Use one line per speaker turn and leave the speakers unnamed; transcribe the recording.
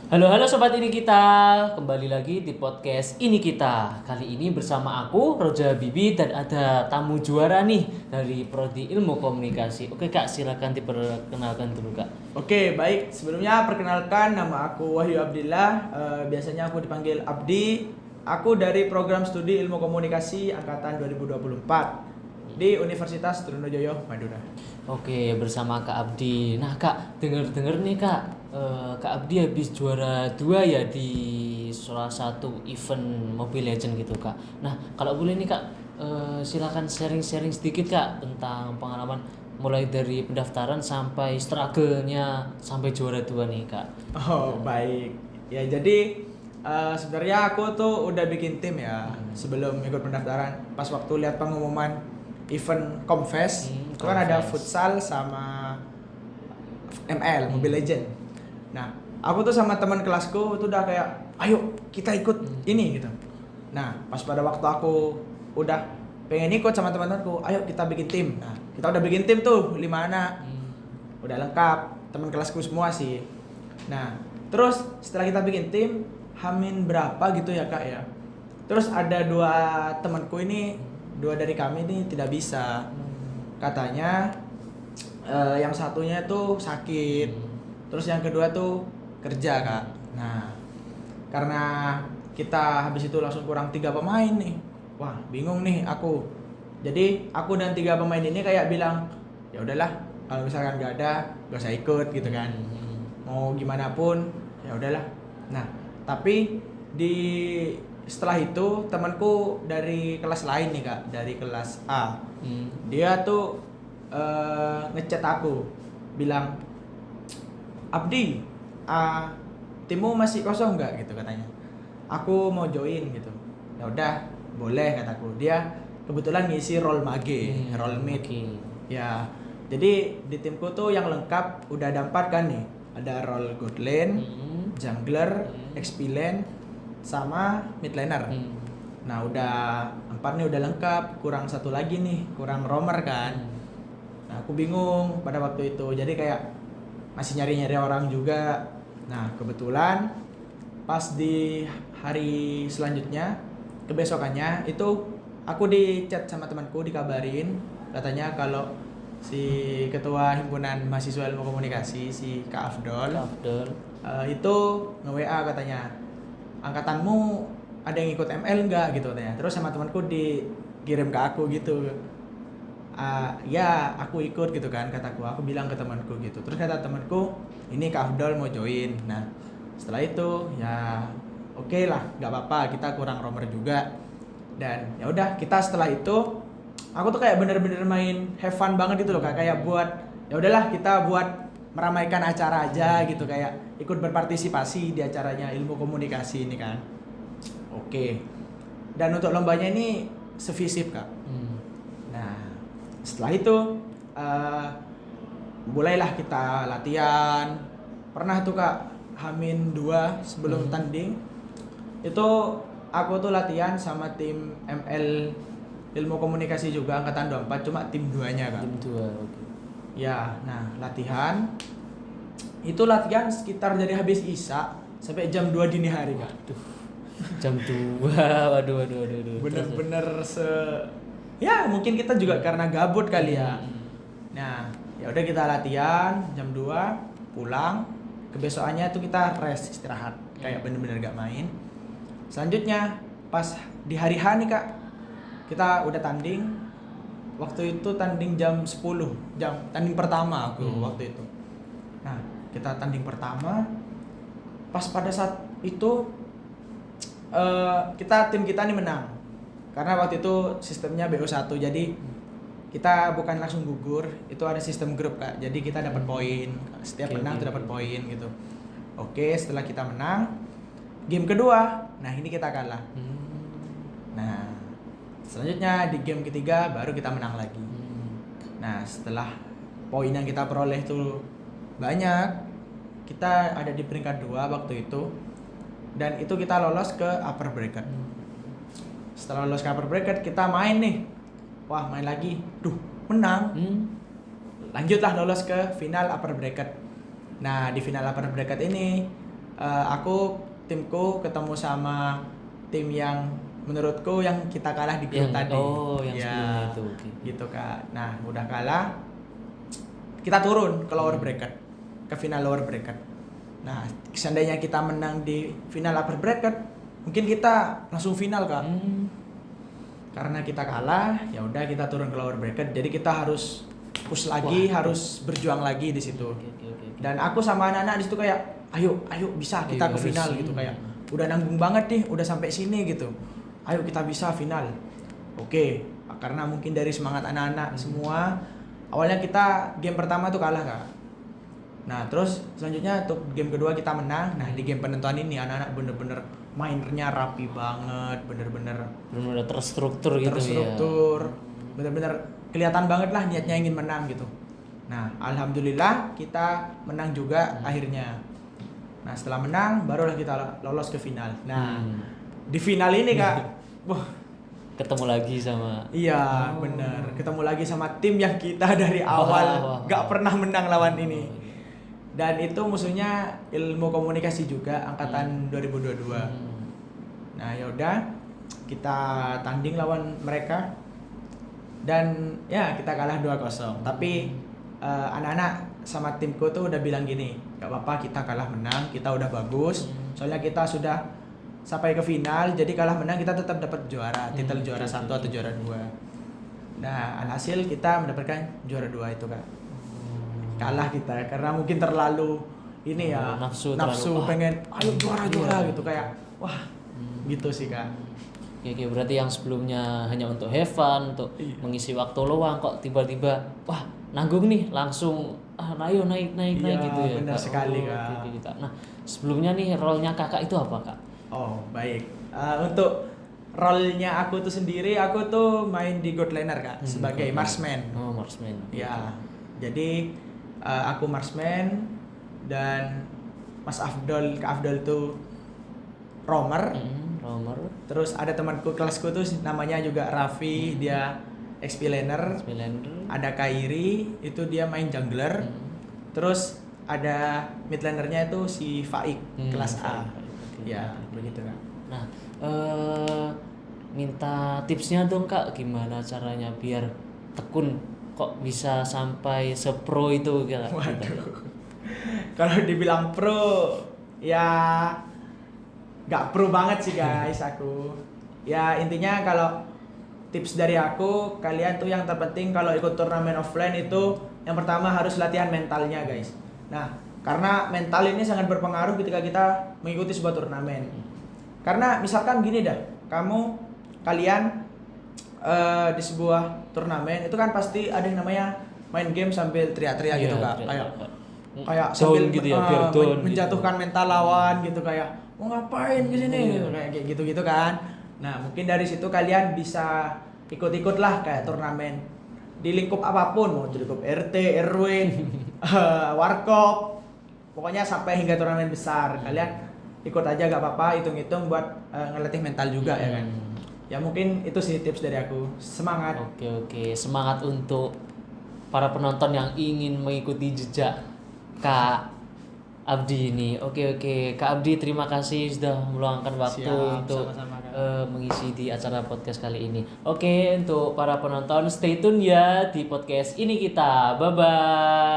Halo sobat ini kita, kembali lagi di podcast ini kita. Kali ini bersama aku Roja Bibi dan ada tamu juara nih dari Prodi Ilmu Komunikasi. Oke Kak, silakan diperkenalkan dulu Kak.
Oke, baik. Sebelumnya perkenalkan nama aku Wahyu Abdillah. Biasanya aku dipanggil Abdi. Aku dari program studi Ilmu Komunikasi angkatan 2024 di Universitas Trunojoyo, Madura.
Oke, bersama Kak Abdi. Nah Kak, denger nih Kak, Kak Abdi habis juara 2 ya di salah satu event Mobile Legend gitu Kak. Nah kalau boleh nih Kak, silakan sharing-sharing sedikit Kak tentang pengalaman mulai dari pendaftaran sampai struggle-nya sampai juara 2 nih Kak.
Oh, baik. Ya, jadi sebenarnya aku tuh udah bikin tim ya sebelum ikut pendaftaran. Pas waktu lihat pengumuman event Comfest, itu kan ada
Confess.
futsal sama Mobile Legend. Nah, aku tuh sama teman kelasku itu udah kayak, ayo kita ikut ini gitu. Nah, pas pada waktu aku udah pengen ikut sama teman-temanku, ayo kita bikin tim. Nah, kita udah bikin tim tuh 5 anak, udah lengkap, teman kelasku semua sih. Nah, terus setelah kita bikin tim, Hamin berapa gitu ya kak ya. Terus ada dua dari kami ini tidak bisa. Katanya yang satunya tuh sakit, terus yang kedua tuh kerja kak. Nah, karena kita habis itu langsung kurang 3 pemain nih, wah bingung nih aku. Jadi aku dan 3 pemain ini kayak bilang, ya udahlah, kalau misalkan nggak ada, gak usah ikut gitu kan. Mau gimana pun, ya udahlah. Nah, tapi di setelah itu temanku dari kelas lain nih kak, dari kelas A, dia tuh ngechat aku, bilang, Abdi, timmu masih kosong nggak gitu katanya. Aku mau join gitu. Ya udah, boleh kataku. Dia kebetulan ngisi role mage, role mid.
Oke.
Ya, jadi di timku tuh yang lengkap udah ada 4 kan nih. Ada role god lane, jungler, XP lane, sama mid laner. Nah, udah 4 nih udah lengkap, kurang satu lagi nih, kurang roamer kan. Nah, aku bingung pada waktu itu. Jadi kayak masih nyari-nyari orang juga. Nah, kebetulan pas di hari selanjutnya, kebesokannya itu aku di chat sama temanku, dikabarin katanya kalau si ketua himpunan mahasiswa ilmu komunikasi, si Kak Afdol,
Abdul.
itu nge-WA katanya, angkatanmu ada yang ikut ML enggak gitu katanya. Terus sama temanku dikirim ke aku gitu. Ya aku ikut gitu kan kataku. Aku bilang ke temanku gitu. Terus kata temanku, ini Kak Afdol mau join. Nah, setelah itu ya oke lah, nggak apa-apa, kita kurang romer juga. Dan ya udah, kita setelah itu aku tuh kayak bener-bener main have fun banget gitu loh kak. Kayak buat, ya udahlah kita buat meramaikan acara aja gitu, kayak ikut berpartisipasi di acaranya ilmu komunikasi ini kan. Oke. Dan untuk lombanya ini sevisip kak. Nah, setelah itu mulailah kita latihan. Pernah tuh kak, Hamin 2 sebelum tanding itu aku tuh latihan sama tim ML ilmu komunikasi juga angkatan 24, cuma tim 2-nya kak.
Tim 2. Oke.
Ya, nah latihan itu latihan sekitar dari habis Isya sampai jam 2 dini hari kak.
Jam 2. Waduh.
Bener-bener ya mungkin kita juga karena gabut kali ya. Nah, ya udah kita latihan jam 2, pulang. Kebesokannya itu kita rest, istirahat, kayak bener-bener gak main. Selanjutnya pas di hari H nih kak, kita udah tanding. Waktu itu tanding jam 10, tanding pertama aku waktu itu. Nah, kita tanding pertama. Pas pada saat itu tim kita nih menang. Karena waktu itu sistemnya BO1, jadi kita bukan langsung gugur, itu ada sistem grup kak. Jadi kita dapat poin, setiap menang tuh dapat poin gitu. Oke, setelah kita menang, game kedua, nah ini kita kalah. Nah, selanjutnya di game ketiga baru kita menang lagi. Nah, setelah poin yang kita peroleh tuh banyak, kita ada di peringkat 2 waktu itu. Dan itu kita lolos ke upper bracket. Setelah lolos ke upper bracket, kita main nih. Wah, main lagi. Duh, menang. Lanjutlah lolos ke final upper bracket. Nah, di final upper bracket ini timku ketemu sama tim yang menurutku yang kita kalah di grup tadi.
Yang sebelumnya itu. Okay.
Gitu Kak. Nah, udah kalah, kita turun ke lower bracket, ke final lower bracket. Nah, seandainya kita menang di final upper bracket, mungkin kita langsung final Kak. Karena kita kalah, ya udah kita turun ke lower bracket. Jadi kita harus push lagi, harus berjuang lagi di situ.
Okay.
Dan aku sama anak-anak di situ kayak, ayo bisa kita ke final gitu kayak. Udah nanggung banget nih, udah sampai sini gitu. Ayo kita bisa final. Oke, karena mungkin dari semangat anak-anak semua, awalnya kita game pertama tuh kalah Kak. Nah terus selanjutnya untuk game kedua kita menang. Nah di game penentuan ini anak-anak bener-bener mainnya rapi banget, bener-bener
terstruktur gitu ya.
Bener-bener kelihatan banget lah niatnya ingin menang gitu. Nah alhamdulillah kita menang juga akhirnya. Nah setelah menang barulah kita lolos ke final. Nah di final ini Kak,
ketemu lagi sama.
Iya bener, ketemu lagi sama tim yang kita dari awal gak pernah menang lawan ini. Dan itu musuhnya ilmu komunikasi juga angkatan 2022. Nah yaudah kita tanding lawan mereka dan ya kita kalah 2-0. Tapi anak-anak sama timku tuh udah bilang gini, gak apa-apa kita kalah menang, kita udah bagus. Soalnya kita sudah sampai ke final, jadi kalah menang kita tetap dapat juara, titel juara 1 atau juara 2. Nah alhasil kita mendapatkan juara 2 itu Kak. Kalah kita karena mungkin terlalu ini ya nafsu pengen ayo juara gitu kayak gitu sih Kak.
Oke, berarti yang sebelumnya hanya untuk have fun, untuk mengisi waktu luang kok tiba-tiba nanggung nih langsung ayo naik gitu ya.
Benar sekali Kak.
Kita. Nah sebelumnya nih role-nya kakak itu apa Kak?
Oh baik, untuk role-nya aku tuh sendiri aku tuh main di God Laner Kak sebagai marksman.
Oh marksman.
Ya jadi aku marksman dan Kak Afdol tuh roamer. Terus ada temanku kelasku tuh namanya juga Raffi, dia XP laner. Ada Kairi, itu dia main jungler. Terus ada mid lanernya itu si Faik kelas A. Ya, begitu Kak.
Nah, minta tipsnya dong Kak, gimana caranya biar tekun kok bisa sampai sepro itu Kak?
Waduh. Kalau dibilang pro, ya gak pro banget sih guys aku. Ya intinya kalau tips dari aku, kalian tuh yang terpenting kalau ikut turnamen offline itu yang pertama harus latihan mentalnya guys. Nah, karena mental ini sangat berpengaruh ketika kita mengikuti sebuah turnamen. Karena misalkan gini dah, kalian di sebuah turnamen itu kan pasti ada yang namanya main game sambil teriak-teriak gitu Kak. Kayak sambil
gitu ya, biar down
menjatuhkan mental lawan gitu kayak mau ngapain ke sini kayak gitu kan. Nah, mungkin dari situ kalian bisa ikut-ikut lah kayak turnamen di lingkup apapun, mau di lingkup RT, RW, warkop. Pokoknya sampai hingga turnamen besar. Kalian ikut aja gak apa-apa, hitung-hitung buat ngelatih mental juga ya kan. Ya mungkin itu sih tips dari aku. Semangat.
Oke. Semangat untuk para penonton yang ingin mengikuti jejak Kak Abdi ini. Oke. Kak Abdi terima kasih sudah meluangkan waktu untuk mengisi di acara podcast kali ini. Oke, untuk para penonton stay tune ya di podcast ini kita. Bye bye.